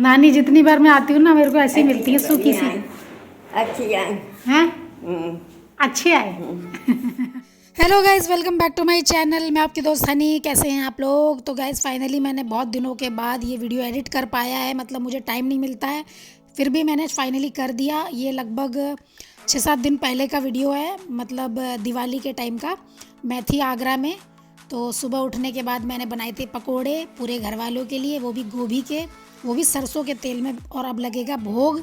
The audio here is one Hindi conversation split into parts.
नानी जितनी बार मैं आती हूँ ना मेरे को ऐसी मिलती है सूखी सी। अच्छी आए हैं? अच्छे आए। Hello guys, welcome back to my channel. मैं आपकी दोस्त हनी। कैसे हैं आप लोग? तो गाइज फाइनली मैंने बहुत दिनों के बाद ये वीडियो एडिट कर पाया है। मतलब मुझे टाइम नहीं मिलता है, फिर भी मैंने फाइनली कर दिया। ये लगभग 6-7 दिन पहले का वीडियो है, मतलब दिवाली के टाइम का। मैं थी आगरा में, तो सुबह उठने के बाद मैंने बनाए थे पकोड़े पूरे घर वालों के लिए, वो भी गोभी के, वो भी सरसों के तेल में। और अब लगेगा भोग।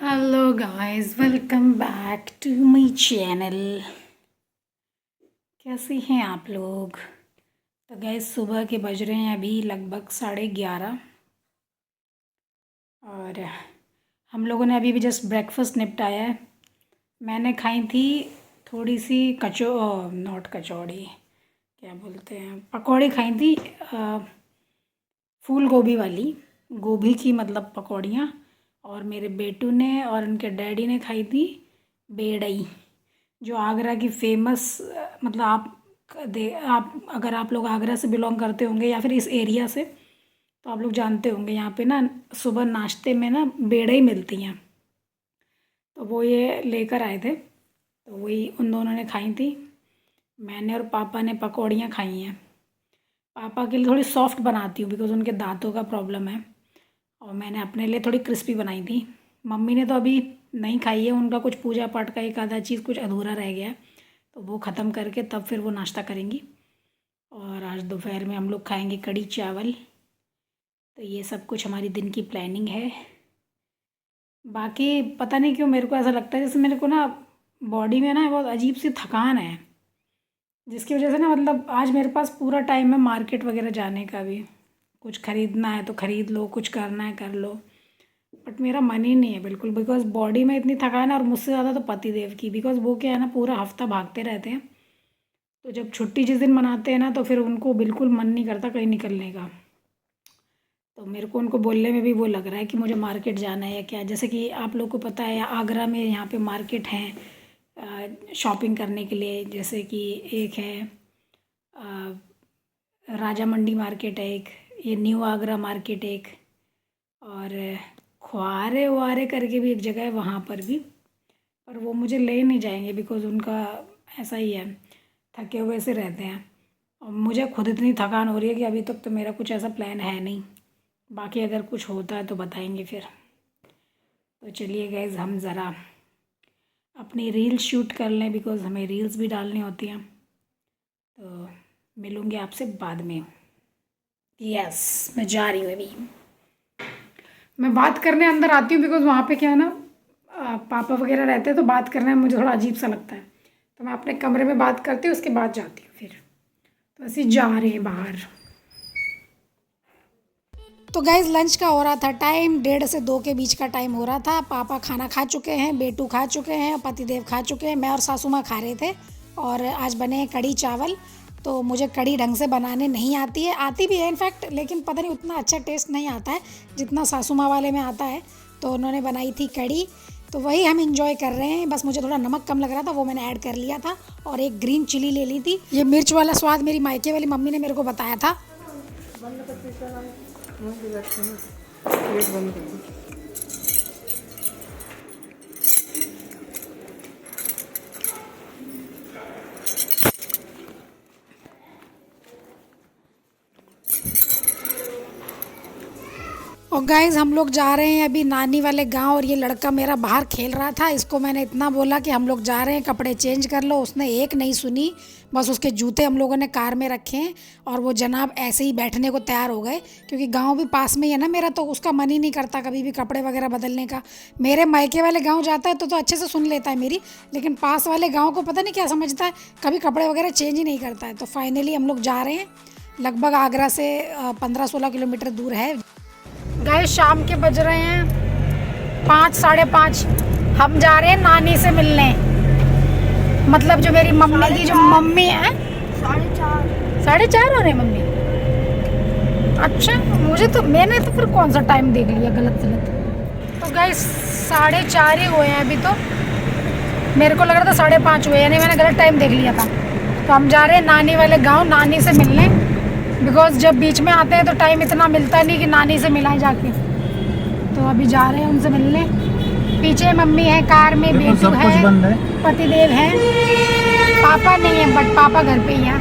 Hello guys, welcome back to my channel. कैसे हैं आप लोग? तो गाइस सुबह के बज रहे हैं अभी लगभग 11:30 और हम लोगों ने अभी भी जस्ट ब्रेकफास्ट निपटाया है। मैंने खाई थी थोड़ी सी नॉट कचौड़ी, क्या बोलते हैं, पकौड़ी खाई थी, फूल गोभी वाली, गोभी की मतलब पकौड़ियाँ। और मेरे बेटू ने और उनके डैडी ने खाई थी बेड़ई, जो आगरा की फेमस, मतलब आप अगर आप लोग आगरा से बिलोंग करते होंगे या फिर इस एरिया से, तो आप लोग जानते होंगे यहाँ पे ना सुबह नाश्ते में ना बेड़ई मिलती हैं। तो वो ये लेकर आए थे, तो वही उन दोनों ने खाई थी। मैंने और पापा ने पकौड़ियाँ खाई हैं। पापा के लिए थोड़ी सॉफ्ट बनाती हूँ बिकॉज़ उनके दांतों का प्रॉब्लम है, और मैंने अपने लिए थोड़ी क्रिस्पी बनाई थी। मम्मी ने तो अभी नहीं खाई है, उनका कुछ पूजा पाठ का एक आधा चीज़ कुछ अधूरा रह गया है, तो वो ख़त्म करके तब फिर वो नाश्ता करेंगी। और आज दोपहर में हम लोग खाएंगे कढ़ी चावल। तो ये सब कुछ हमारी दिन की प्लानिंग है। बाकी पता नहीं क्यों मेरे को ऐसा लगता है जैसे मेरे को ना बॉडी में ना बहुत अजीब सी थकान है, जिसकी वजह से ना मतलब आज मेरे पास पूरा टाइम है मार्केट वगैरह जाने का भी। कुछ ख़रीदना है तो ख़रीद लो, कुछ करना है कर लो, बट मेरा मन ही नहीं है बिल्कुल, बिकॉज़ बॉडी में इतनी थकान है। और मुझसे ज़्यादा तो पति देव की, बिकॉज़ वो क्या है ना पूरा हफ्ता भागते रहते हैं, तो जब छुट्टी जिस दिन मनाते हैं ना तो फिर उनको बिल्कुल मन नहीं करता कहीं निकलने का। तो मेरे को उनको बोलने में भी वो लग रहा है कि मुझे मार्केट जाना है या क्या। जैसे कि आप लोग को पता है आगरा में यहाँ पे मार्केट हैं शॉपिंग करने के लिए। जैसे कि एक है राजा मंडी मार्केट है, एक ये न्यू आगरा मार्केट एक, और ख्वारे वारे करके भी एक जगह है वहाँ पर भी। पर वो मुझे ले नहीं जाएंगे बिकॉज़ उनका ऐसा ही है, थके हुए से रहते हैं। और मुझे खुद इतनी थकान हो रही है कि अभी तक तो मेरा कुछ ऐसा प्लान है नहीं। बाकी अगर कुछ होता है तो बताएंगे फिर। तो चलिए गाइस, हम ज़रा अपनी रील्स शूट कर लें बिकॉज़ हमें रील्स भी डालनी होती हैं। तो मिलूँगी आपसे बाद में। यस, मैं जा रही हूँ अभी। मैं बात करने अंदर आती हूँ बिकॉज़ वहाँ पे क्या है ना पापा वगैरह रहते हैं, तो बात करने में मुझे थोड़ा अजीब सा लगता है, तो मैं अपने कमरे में बात करती हूँ, उसके बाद जाती हूँ फिर। तो ऐसे जा रहे हैं बाहर। तो गाइज लंच का हो रहा था टाइम, 1:30 से 2 के बीच का टाइम हो रहा था। पापा खाना खा चुके हैं, बेटू खा चुके हैं, पतिदेव खा चुके हैं, मैं और सासू माँ खा रहे थे। और आज बने हैं कढ़ी चावल। तो मुझे कढ़ी ढंग से बनाने नहीं आती है, आती भी है इनफैक्ट, लेकिन पता नहीं उतना अच्छा टेस्ट नहीं आता है जितना सासू माँ वाले में आता है। तो उन्होंने बनाई थी कढ़ी, तो वही हम इंजॉय कर रहे हैं। बस मुझे थोड़ा नमक कम लग रहा था, वो मैंने ऐड कर लिया था। और एक ग्रीन चिली ले ली थी। ये मिर्च वाला स्वाद मेरी मायके वाली मम्मी ने मेरे को बताया था। और गाइज हम लोग जा रहे हैं अभी नानी वाले गांव, और ये लड़का मेरा बाहर खेल रहा था। इसको मैंने इतना बोला कि हम लोग जा रहे हैं, कपड़े चेंज कर लो, उसने एक नहीं सुनी। बस उसके जूते हम लोगों ने कार में रखे हैं, और वो जनाब ऐसे ही बैठने को तैयार हो गए, क्योंकि गांव भी पास में ही है ना मेरा, तो उसका मन ही नहीं करता कभी भी कपड़े वगैरह बदलने का। मेरे मायके वाले गाँव जाता है तो अच्छे से सुन लेता है मेरी, लेकिन पास वाले गाँव को पता नहीं क्या समझता है, कभी कपड़े वगैरह चेंज ही नहीं करता है। तो फाइनली हम लोग जा रहे हैं, लगभग आगरा से 15-16 किलोमीटर दूर है। गए शाम के बज रहे हैं 5, 5:30। हम जा रहे हैं नानी से मिलने, मतलब जो मेरी मम्मी की जो मम्मी है। 4:30 4:30 हो रहे मम्मी? अच्छा, मुझे तो मैंने तो फिर कौन सा टाइम देख लिया गलत। तो गाइस 4:30 ही हुए हैं अभी तो। मेरे को लग रहा था 5:30 हुए, यानी मैंने गलत टाइम देख लिया था। तो हम जा रहे हैं नानी वाले गांव, नानी से मिलने। बिकॉज जब बीच में आते हैं तो टाइम इतना मिलता नहीं कि नानी से मिलाएं जाके। तो अभी जा रहे हैं उनसे मिलने। पीछे मम्मी है, कार में बेटू है, पतिदेव है, पापा नहीं है, बट पापा घर पे ही हैं,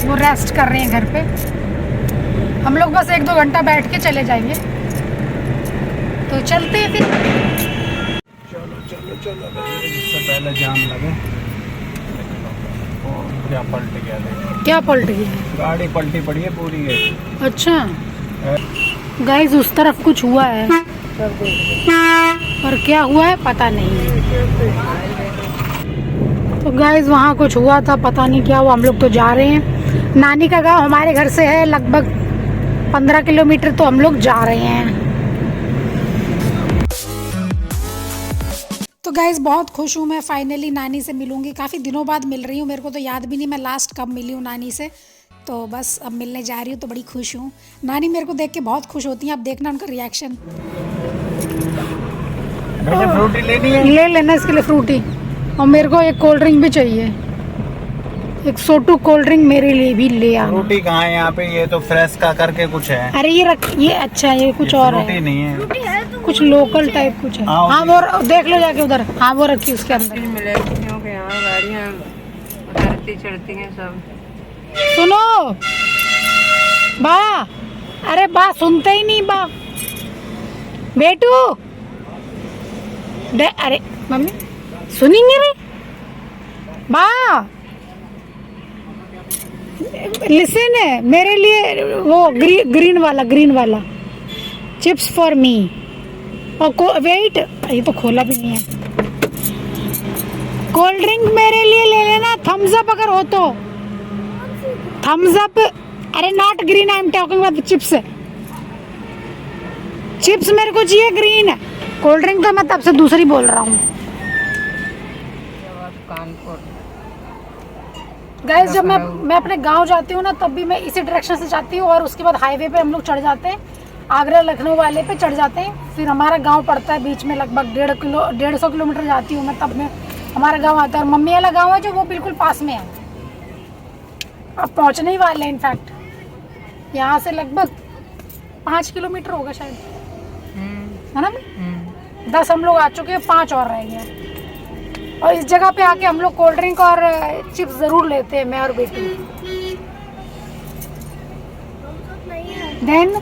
वो रेस्ट कर रहे हैं घर पे। हम लोग बस 1-2 घंटा बैठ के चले जाएंगे। तो चलते हैं फिर। चलो इससे पहले जाम लगे। क्या पलट गया? क्या पलट गया? गाड़ी पलटी पड़ी है पूरी है। अच्छा गाइस, उस तरफ कुछ हुआ है, और क्या हुआ है पता नहीं। तो गाइस वहाँ कुछ हुआ था, पता नहीं क्या हुआ। हम लोग तो जा रहे हैं। नानी का गांव हमारे घर से है लगभग 15 किलोमीटर, तो हम लोग जा रहे हैं। तो गाइस बहुत खुश हूँ मैं, फाइनली नानी से मिलूंगी। काफ़ी दिनों बाद मिल रही हूँ, मेरे को तो याद भी नहीं मैं लास्ट कब मिली हूँ नानी से। तो बस अब मिलने जा रही हूँ, तो बड़ी खुश हूँ। नानी मेरे को देख के बहुत खुश होती हैं, अब देखना उनका रिएक्शन। फ्रूटी लेनी है? ले लेना इसके लिए फ्रूटी, और मेरे को एक कोल्ड ड्रिंक भी चाहिए, एक सोटू कोल्ड ड्रिंक मेरे लिए भी ले आना। फ्रूटी कहाँ है यहाँ पे? ये तो फ्रेश का करके कुछ है। अरे ये रख, ये अच्छा है, ये कुछ और है। नहीं है, कुछ लोकल टाइप कुछ है। हाँ वो देख लो जाके उधर। हाँ वो रखी उसके अंदर। यहाँ गाड़ियाँ उतरती चढ़ती हैं सब। सुनो बा, अरे बा सुनते ही नहीं बा। बेटू अरे मम्मी सुनेंगे रे बा। लिसन है मेरे लिए वो ग्रीन वाला चिप्स फॉर मी। और वेट, ये तो खोला भी नहीं है। कोल्ड ड्रिंक मेरे लिए ले लेना, थम्स अप अगर हो तो। थम्स अप, अरे not green, I am talking about chips. Chips मेरे को चाहिए ग्रीन। कोल्ड ड्रिंक तो मैं तब से दूसरी बोल रहा हूँ। गाइस जब मैं अपने गांव जाती हूँ ना, तब भी मैं इसी डायरेक्शन से जाती हूँ, और उसके बाद हाईवे पे हम लोग चढ़ जाते हैं, आगरा लखनऊ वाले पे चढ़ जाते हैं। फिर हमारा गांव पड़ता है बीच में, लगभग 150 किलोमीटर जाती हूँ मैं, तब में हमारा गांव आता है। और मम्मी वाला गांव है जो, वो बिल्कुल पास में है। अब पहुँचने ही वाले हैं। इनफैक्ट यहाँ से लगभग 5 किलोमीटर होगा शायद, है ना? 10 हम लोग आ चुके हैं, 5 और रह गए। और इस जगह पे आके हम लोग कोल्ड ड्रिंक और चिप्स जरूर लेते हैं, मैं और बेटी। देन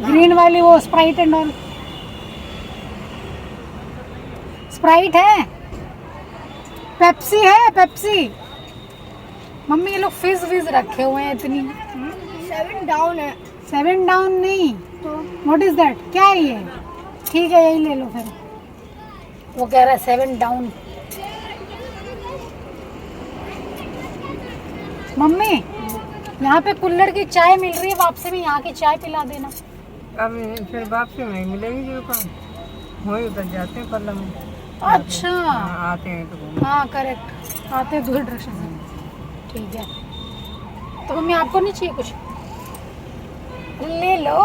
ग्रीन वाली वो स्प्राइट एंड ऑल। स्प्राइट है, पेप्सी है, पेप्सी। मम्मी ये लोग फिज रखे हुए हैं इतनी। 7 डाउन है। 7 डाउन नहीं तो व्हाट इज दैट? क्या है ये? ठीक है यही ले लो फिर। वो कह रहा है 7 डाउन। मम्मी यहाँ पे कुल्हड़ की चाय मिल रही है, वापसी में यहाँ की चाय पिला देना। अब फिर वापसी में मिलेगी जो दुकान, वही उतर जाते हैं पल्ला में। अच्छा आते हैं तो हाँ करेक्ट, आते हैं दूसरे डायरेक्शन से। ठीक है, तो मम्मी आपको नहीं चाहिए कुछ? ले लो।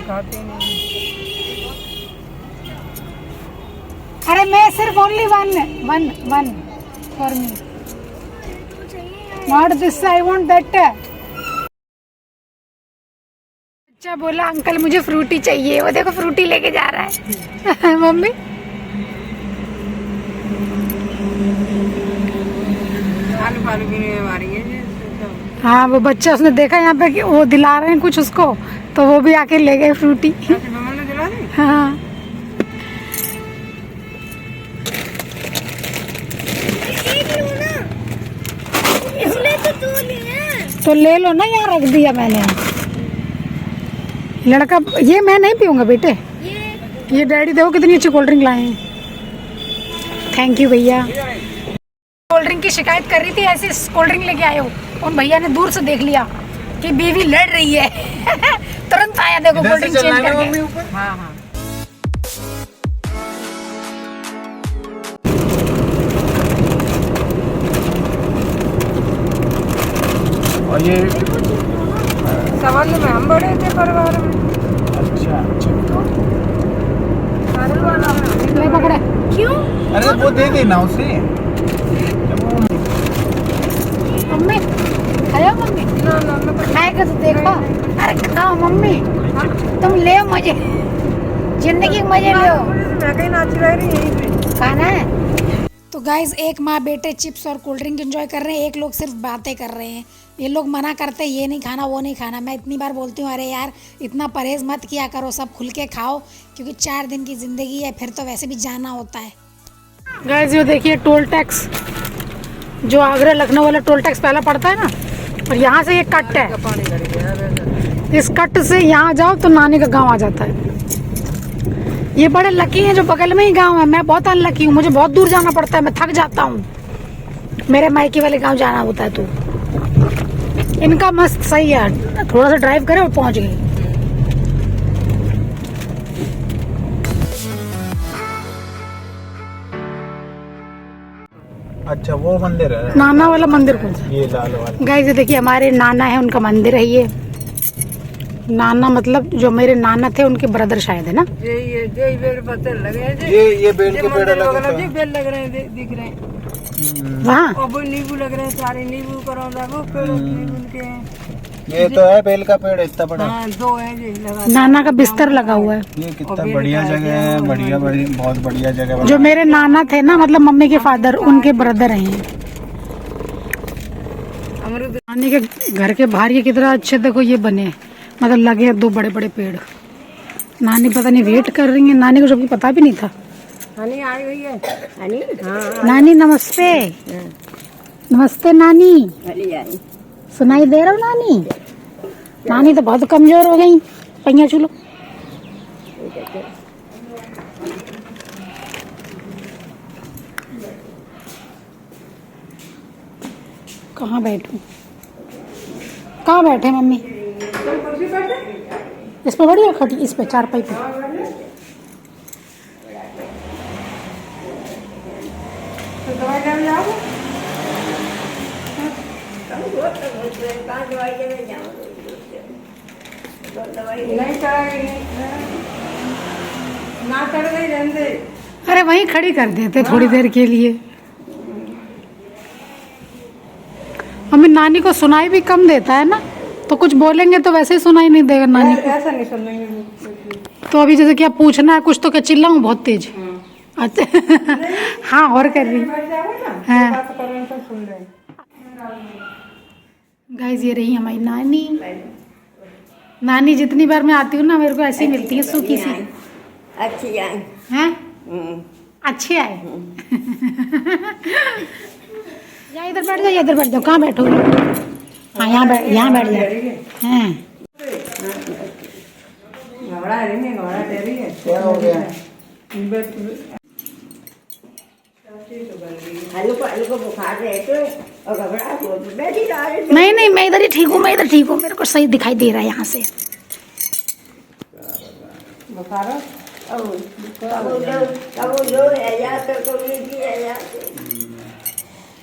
खाते नहीं। अरे मैं सिर्फ only one for me, not this, I want that. बच्चा बोला अंकल मुझे फ्रूटी चाहिए, वो देखो फ्रूटी लेके जा रहा है। मम्मी आलू की नहीं मारी है। हाँ वो बच्चा, उसने देखा यहाँ पे कि वो दिला रहे हैं कुछ उसको, तो वो भी आके ले गए फ्रूटी। हाँ तो ले लो ना, यहाँ रख दिया मैंने। लड़का ये मैं नहीं पीऊंगा बेटे। ये डैडी देखो कितनी अच्छी कोल्ड ड्रिंक लाए हैं। थैंक यू भैया। कोल्ड ड्रिंक की शिकायत कर रही थी, ऐसे कोल्ड ड्रिंक लेके आए हो। उन भैया ने दूर से देख लिया कि बीवी लड़ रही है। तुरंत आया देखो कोल्ड ड्रिंक चेंज करके। हाँ हाँ। और ये सवाल में हम बड़े थे परिवार में, अच्छा अच्छा। सारे वाला ले पकड़े। क्यों अरे वो दे देना उसे। मम्मी खाओ मम्मी, ना ना मैं खाएगा तो देखो। अरे खाओ मम्मी, तुम ले मजे, जिंदगी के मजे लो। मैं कहीं नाच रही यहीं पे खाना है। तो गाइज एक माँ बेटे चिप्स और कोल्ड ड्रिंक एंजॉय कर रहे हैं, एक लोग सिर्फ बातें कर रहे हैं। ये लोग मना करते हैं ये नहीं खाना वो नहीं खाना। मैं इतनी बार बोलती हूँ अरे यार इतना परहेज मत किया करो, सब खुल के खाओ क्योंकि 4 दिन की ज़िंदगी है, फिर तो वैसे भी जाना होता है। गाइज ये देखिए टोल टैक्स, जो आगरा लखनऊ वाला टोल टैक्स पहला पड़ता है ना, और यहाँ से ये कट है, पानी कर गया। इस कट से यहाँ जाओ तो नानी का गाँव आ जाता है। ये बड़े लकी हैं जो बगल में ही गांव है, मैं बहुत अनलकी हूँ, मुझे बहुत दूर जाना पड़ता है, मैं थक जाता हूँ, मेरे मायके वाले गांव जाना होता है। तो इनका मस्त सही है, थोड़ा सा ड्राइव करे और पहुंच गए। अच्छा वो मंदिर है, नाना वाला मंदिर कौन सा? ये लाल वाला। गाइस ये देखिए हमारे नाना है, उनका मंदिर है ये। नाना मतलब जो मेरे नाना थे उनके ब्रदर शायद है ना। ये बेल पत्ते लगे हैं जी, ये बेल के पेड़ लगे जी बेल लग रहे हैं, दिख रहे हैं वहाँ और वो नींबू लग रहे हैं, सारे नींबू करो वो पेड़ नींबू के हैं। ये तो है बेल का पेड़ इतना बड़ा। हाँ 2 हैं जी लगा। नाना का बिस्तर लगा हुआ है। ये कितना बढ़िया जगह है, बढ़िया बहुत बढ़िया जगह। जो मेरे नाना थे ना, मतलब मम्मी के फादर, उनके ब्रदर हैं। अमरूद नानी के घर के बाहर ये कितना अच्छे देखो ये बने, मतलब लगे 2 बड़े बड़े पेड़। नानी पता नहीं वेट कर रही है, नानी को जबकि पता भी नहीं था। हनी आई हुई है, हनी हाँ नानी नमस्ते। नमस्ते नानी, आई। सुनाई दे रहा हूँ नानी? नानी तो बहुत कमजोर हो गई, पहिया चलो। कहाँ बैठूं, कहाँ बैठे मम्मी? इस पे बढ़िया खड़ी, इस पे चारपाई पे। दवाई लेने जाओ। नहीं चढ़ाई ना चढ़ गई रहने। अरे वहीं खड़ी कर देते थोड़ी देर के लिए। हमें नानी को सुनाई भी कम देता है ना, तो कुछ बोलेंगे तो वैसे ही सुनाई नहीं देगा नानी को। ऐसा नहीं सुनेंगे। तो अभी जैसे क्या पूछना है कुछ तो क्या चिल्लाऊं बहुत तेज? अच्छा हाँ और कर रही। हाँ बात कर रहे हैं तो सुन रहे हैं। गाइस ये रही हमारी नानी। नानी जितनी बार मैं आती हूँ ना मेरे को ऐसी मिलती है सूखी सी। अच्छी आई हैं अच्छे आए। या इधर बैठ जाओ, इधर बैठ जाओ। कहाँ बैठोगे? हाँ यहाँ बैठ जाओ। हैं घबरा रही है, घबरा दे रही है। क्या हो गया? हल्को को बुखार रहे थे और घबरा हो बैठी रही। नहीं मैं इधर ही ठीक हूँ, मैं इधर ठीक हूँ, मेरे को सही दिखाई दे रहा है यहाँ से। बुखार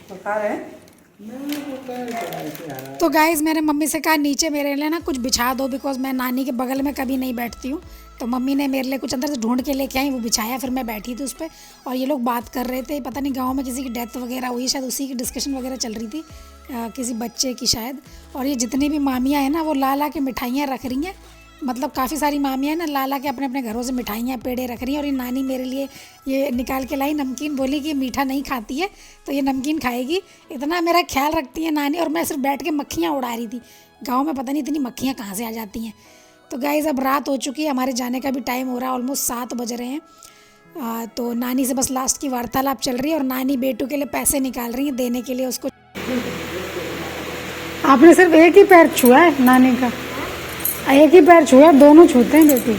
बुखार है। तो गाइज़ मैंने मम्मी से कहा नीचे मेरे लिए ना कुछ बिछा दो, बिकॉज मैं नानी के बगल में कभी नहीं बैठती हूँ। तो मम्मी ने मेरे लिए कुछ अंदर से ढूंढ के लेके आई, वो बिछाया, फिर मैं बैठी थी उस पर। और ये लोग बात कर रहे थे, पता नहीं गांव में किसी की डेथ वगैरह हुई, शायद उसी की डिस्कशन वगैरह चल रही थी, किसी बच्चे की शायद। और ये जितनी भी मामियाँ हैं ना वो ला के मिठाइयाँ रख रही हैं, मतलब काफ़ी सारी मामियाँ ना ला के अपने अपने घरों से मिठाइयाँ पेड़े रख रही हैं। और ये नानी मेरे लिए ये निकाल के लाई नमकीन, बोली कि मीठा नहीं खाती है तो ये नमकीन खाएगी। इतना मेरा ख्याल रखती है नानी। और मैं सिर्फ बैठ के मक्खियाँ उड़ा रही थी। गांव में पता नहीं इतनी मक्खियाँ कहाँ से आ जाती हैं। तो गाइज़ अब रात हो चुकी है, हमारे जाने का भी टाइम हो रहा है, ऑलमोस्ट 7 बज रहे हैं। तो नानी से बस लास्ट की वार्तालाप चल रही है और नानी बेटू के लिए पैसे निकाल रही है देने के लिए उसको। आपने सिर्फ एक ही पैर छुआ है नानी का, एक ही पैर छुआ, दोनों छूते हैं बेटी।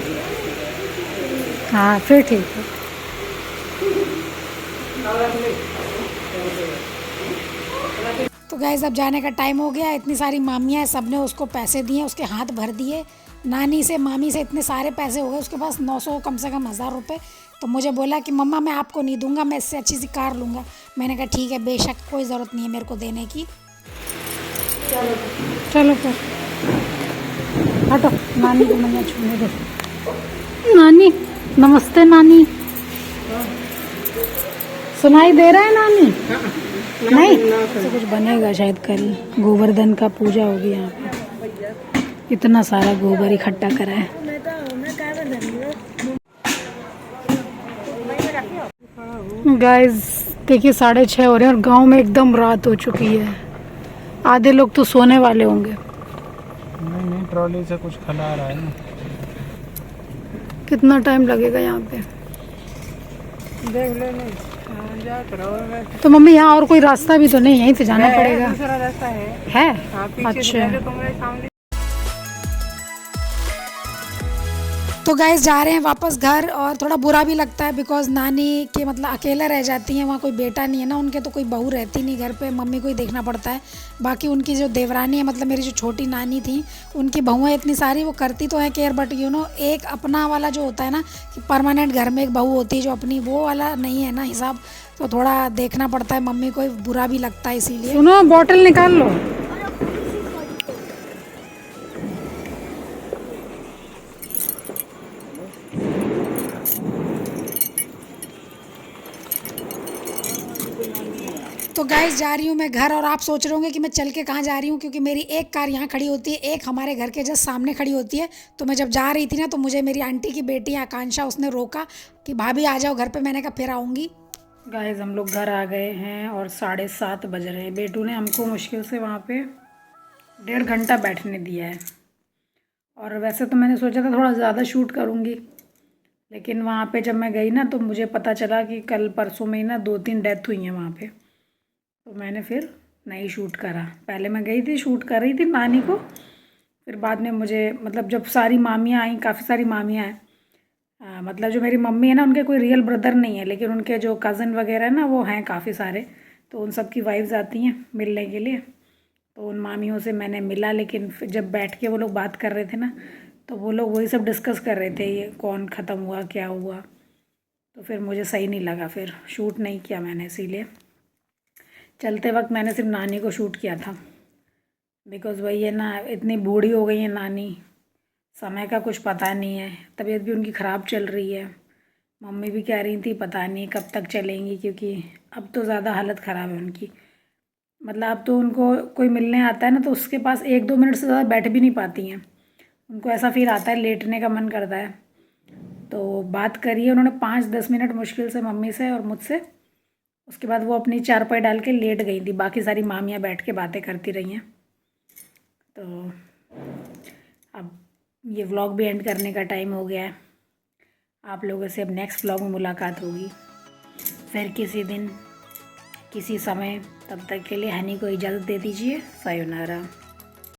हाँ फिर ठीक है। तो गाइस अब जाने का टाइम हो गया। इतनी सारी मामियाँ हैं, सब ने उसको पैसे दिए, उसके हाथ भर दिए। नानी से मामी से इतने सारे पैसे हो गए उसके पास, 900 कम से कम 1000 रुपये। तो मुझे बोला कि मम्मा मैं आपको नहीं दूंगा, मैं इससे अच्छी सी कार लूँगा। मैंने कहा ठीक है बेशक, कोई ज़रूरत नहीं है मेरे को देने की। चलो फिर हटो, नानी को मैया छूने दो। नानी नमस्ते। नानी सुनाई दे रहा है नानी? नहीं तो कुछ बनेगा शायद कल। गोवर्धन का पूजा होगी यहाँ पे, इतना सारा गोबर इकट्ठा करा है। गाइस देखिए 6:30 हो रहे हैं और गांव में एकदम रात हो चुकी है। आधे लोग तो सोने वाले होंगे। नहीं ट्रॉली से कुछ खला आ रहा है ना। कितना टाइम लगेगा यहाँ पे? देख ले नहीं। हाँ, जात रहो वैसे। तो मम्मी यहाँ और कोई रास्ता भी तो नहीं, यहीं से जाना है, पड़ेगा? दूसरा रास्ता है। है हाँ, पीछे से अच्छा। पहले कमरे सामने। तो गाइस जा रहे हैं वापस घर और थोड़ा बुरा भी लगता है बिकॉज नानी के मतलब अकेला रह जाती हैं, वहाँ कोई बेटा नहीं है ना उनके, तो कोई बहू रहती नहीं घर पे, मम्मी को ही देखना पड़ता है। बाकी उनकी जो देवरानी है मतलब मेरी जो छोटी नानी थी, उनकी बहुएं इतनी सारी वो करती तो है केयर, बट यू नो एक अपना वाला जो होता है ना कि परमानेंट घर में एक बहू होती है जो अपनी, वो वाला नहीं है ना हिसाब, तो थोड़ा देखना पड़ता है मम्मी को, बुरा भी लगता है इसीलिए। सुनो बॉटल निकाल लो। तो गाइस जा रही हूँ मैं घर और आप सोच रहे होंगे कि मैं चल के कहाँ जा रही हूँ, क्योंकि मेरी एक कार यहाँ खड़ी होती है, एक हमारे घर के जस्ट सामने खड़ी होती है। तो मैं जब जा रही थी ना तो मुझे मेरी आंटी की बेटी आकांक्षा उसने रोका कि भाभी आ जाओ घर पे, मैंने कहा फिर आऊँगी। गाइस हम लोग घर आ गए हैं और 7:30 बज रहे हैं। बेटू ने हमको मुश्किल से वहाँ पे 1.5 घंटा बैठने दिया है। और वैसे तो मैंने सोचा था थोड़ा ज़्यादा शूट करूँगी, लेकिन वहाँ पे जब मैं गई ना तो मुझे पता चला कि कल परसों में ही ना 2-3 डेथ हुई हैं वहाँ पे, तो मैंने फिर नहीं शूट करा। पहले मैं गई थी शूट कर रही थी नानी को, फिर बाद में मुझे मतलब जब सारी मामियाँ आई, काफ़ी सारी मामियाँ हैं, मतलब जो मेरी मम्मी है ना उनके कोई रियल ब्रदर नहीं है, लेकिन उनके जो कज़न वगैरह है ना वो हैं काफ़ी सारे, तो उन सब की वाइफ्स आती हैं मिलने के लिए। तो उन मामियों से मैंने मिला, लेकिन फिर जब बैठ के वो लोग बात कर रहे थे ना तो वो लोग वही सब डिस्कस कर रहे थे, ये कौन ख़त्म हुआ क्या हुआ, तो फिर मुझे सही नहीं लगा, फिर शूट नहीं किया मैंने। इसीलिए चलते वक्त मैंने सिर्फ नानी को शूट किया था, बिकॉज़ वही है ना इतनी बूढ़ी हो गई है नानी, समय का कुछ पता नहीं है, तबीयत भी उनकी ख़राब चल रही है। मम्मी भी कह रही थी पता नहीं कब तक चलेंगी, क्योंकि अब तो ज़्यादा हालत ख़राब है उनकी। मतलब अब तो उनको कोई मिलने आता है ना तो उसके पास 1-2 मिनट से ज़्यादा बैठ भी नहीं पाती हैं, उनको ऐसा फील आता है लेटने का मन करता है। तो बात करी है उन्होंने 5-10 मिनट मुश्किल से मम्मी से और मुझसे, उसके बाद वो अपनी चारपाई डाल के लेट गई थी, बाकी सारी मामियाँ बैठ के बातें करती रही हैं। तो अब ये व्लॉग भी एंड करने का टाइम हो गया है। आप लोगों से अब नेक्स्ट व्लॉग में मुलाकात होगी फिर किसी दिन किसी समय, तब तक के लिए हनी को इजाज़त दे दीजिए। सायोनारा।